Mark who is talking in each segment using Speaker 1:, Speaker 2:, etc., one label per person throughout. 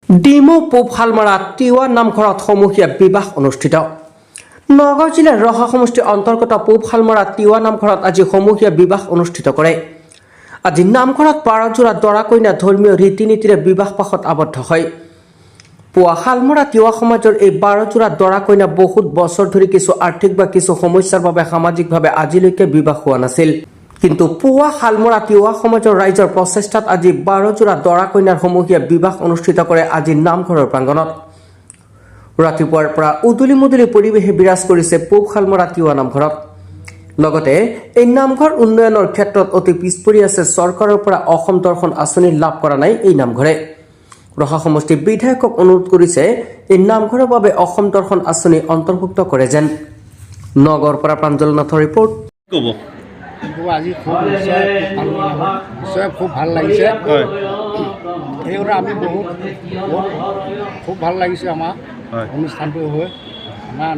Speaker 1: ডিমৌ পূব শালমৰাত তিৱা নামঘৰত সমূহীয়া বিবাহ অনুষ্ঠিত। নগাঁও জিলাৰ ৰহা সমষ্টিৰ অন্তৰ্গত পূব শালমৰাত তিৱা নামঘৰত আজি সমূহীয়া বিবাহ অনুষ্ঠিত কৰে। আজি নামঘৰত 12 দৰা কইনা ধৰ্মীয় ৰীতি নীতিৰে বিবাহ পাশত আবদ্ধ হয়। পুৱা শালমৰা তিৱা সমাজৰ এই 12 দৰা কইনা বহুত বছৰ ধৰি কিছু আৰ্থিক বা কিছু সমস্যাৰ বাবে সামাজিকভাৱে আজিলৈকে বিবাহ হোৱা নাছিল। কিন্তু পুৱা শালমৰা তিৱা সমাজৰ ৰাইজৰ প্ৰচেষ্টাত আজি 12 দৰা কইনাৰ সমূহীয়া বিবাহ অনুষ্ঠিত কৰে আজি নামঘৰৰ প্ৰাংগণত। ৰাতিপুৱাৰ পৰা উদুলি মুদুলি পৰিৱেশে বিৰাজ কৰিছে পূব শালমৰা তিৱা নামঘৰত। লগতে এই নামঘৰ উন্নয়নৰ ক্ষেত্ৰত অতি পিছপৰি আছে। চৰকাৰৰ পৰা অসম দৰ্শন আঁচনি লাভ কৰা নাই এই নামঘৰে। ৰহা সমষ্টিৰ বিধায়কক অনুৰোধ কৰিছে এই নামঘৰৰ বাবে অসম দৰ্শন আঁচনি অন্তৰ্ভুক্ত কৰে যেন। নগৰৰ পৰা প্ৰাঞ্জল নাথৰ ৰিপৰ্ট।
Speaker 2: আজি খুব ভাল লাগিছে। সেইবাবে আমি বহুত খুব ভাল লাগিছে আমাৰ অনুষ্ঠানটো হৈ আমাৰ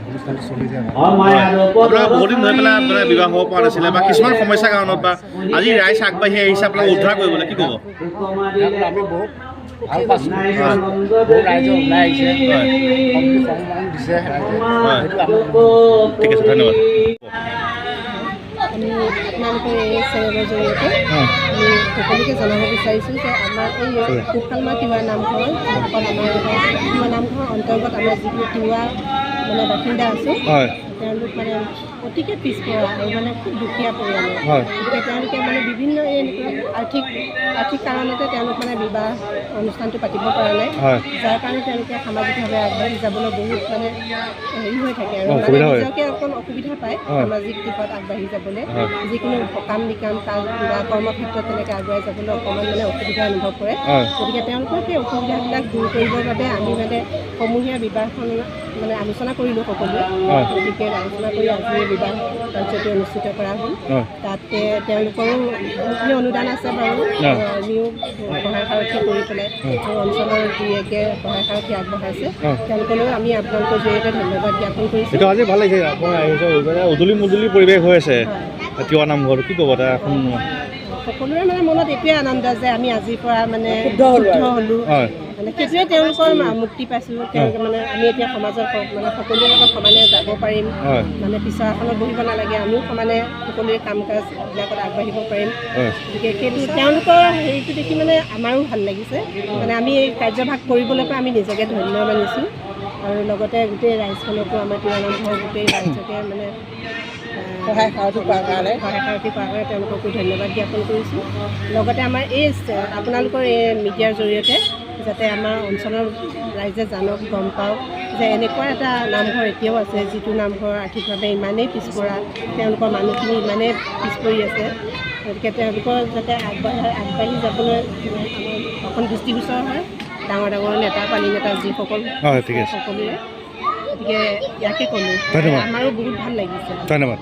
Speaker 2: অনুষ্ঠানটো চলি যায়।
Speaker 3: আপোনালোকে বহুত দিন ধৰি পেলাই মানে বিবাহ হ'ব পৰা নাছিলে বা কিছুমান সমস্যাৰ কাৰণত বা আজি ৰাইজ আগবাঢ়ি আহিছে আপোনাক উদ্ধাৰ কৰিবলৈ কি ক'ব?
Speaker 2: আমি বহুত ভাল পাইছোঁ। বহুত ৰাইজে ওলাই আহিছে, সন্মান দিছে ৰাইজে।
Speaker 3: ঠিক আছে, ধন্যবাদ।
Speaker 4: আমি আপোনালোকৰ এই চেনেলৰ জৰিয়তে আমি সকলোকে জনাব বিচাৰিছোঁ যে আমাৰ এই পূব শালমৰা তিৱা নামঘৰ যিসকল আমাৰ তিৱা নামঘৰৰ অন্তৰ্গত আমাৰ যিবোৰ তিৱা মানে বাসিন্দা আছোঁ, তেওঁলোক মানে অতিকে পিছপৰা আৰু মানে খুব দুখীয়া পৰিয়ালৰ। গতিকে তেওঁলোকে মানে বিভিন্ন এই আৰ্থিক কাৰণতে তেওঁলোক মানে বিবাহ অনুষ্ঠানটো পাতিব পৰা নাই, যাৰ কাৰণে তেওঁলোকে সামাজিকভাৱে আগবাঢ়ি যাবলৈ বহুত মানে হেৰি হৈ থাকে আৰু মানে নিজকে অকণ অসুবিধা পায় সামাজিক দিশত আগবাঢ়ি যাবলৈ। যিকোনো সকাম নিকাম কাজ বা কৰ্মক্ষেত্ৰত তেনেকৈ আগুৱাই যাবলৈ অকণমান মানে অসুবিধা অনুভৱ কৰে। গতিকে তেওঁলোকৰ সেই অসুবিধাবিলাক দূৰ কৰিবৰ বাবে আমি মানে সমূহীয়া বিবাহখন মানে আলোচনা কৰিলোঁ সকলোৱে। গতিকে আলোচনা কৰি আজি বিবাহ কাৰ্যটি অনুষ্ঠিত কৰা হ'ল। তাতে তেওঁলোকৰো বহুতখিনি অনুদান আছে বাৰু। আমিও সহায় সাৰথি কৰি পেলাই আৰু অঞ্চলৰ যিয়েকে সহায় সাৰথি আগবঢ়াইছে তেওঁলোকলৈও আমি আপোনালোকৰ জৰিয়তে ধন্যবাদ জ্ঞাপন কৰিছোঁ।
Speaker 3: এইটো আজি ভাল লাগিছে, আপোনাৰ আহিছে উদুলি মুদুলি পৰিৱেশ হৈ আছে তিৱা নামঘৰ, কি ক'ব তাৰ?
Speaker 4: সকলোৰে মানে মনত এইটোৱে আনন্দ যে আমি আজিৰ পৰা মানে শুদ্ধ হ'লোঁ, মানে সেইটোৱে তেওঁলোকৰ মুক্তি পাইছোঁ। তেওঁলোকে মানে আমি এতিয়া সমাজৰ মানে সকলোৰে লগত সমানে যাব পাৰিম, মানে পিছৰ আসনত বহিব নালাগে, আমিও সমানে সকলোৰে কাম কাজবিলাকত আগবাঢ়িব পাৰিম। গতিকে সেইটো তেওঁলোকৰ হেৰিটো দেখি মানে আমাৰো ভাল লাগিছে। মানে আমি এই কাৰ্যভাগ কৰিবলৈ পাই আমি নিজকে ধন্য মানিছোঁ আৰু লগতে গোটেই ৰাইজখনকো আমাৰ তিৱা নামঘৰৰ গোটেই ৰাইজকে মানে সহায় সাৰথি কৰাৰ কাৰণে তেওঁলোককো ধন্যবাদ জ্ঞাপন কৰিছোঁ। লগতে আমাৰ এই আপোনালোকৰ এই মিডিয়াৰ জৰিয়তে যাতে আমাৰ অঞ্চলৰ ৰাইজে জানক, গম পাওক যে এনেকুৱা এটা নামঘৰ এতিয়াও আছে যিটো নামঘৰ আৰ্থিকভাৱে ইমানেই পিছপৰা, তেওঁলোকৰ মানুহখিনি ইমানেই পিছপৰি আছে। গতিকে তেওঁলোকৰ যাতে আগবাঢ়ি যাবলৈ আমাৰ অকণ দৃষ্টিগোচৰ হয় ডাঙৰ ডাঙৰ নেতা, পানী নেতা যিসকল সকলোৰে। গতিকে ইয়াকে ক'লোঁ, আমাৰো বহুত ভাল লাগিছে।
Speaker 3: ধন্যবাদ।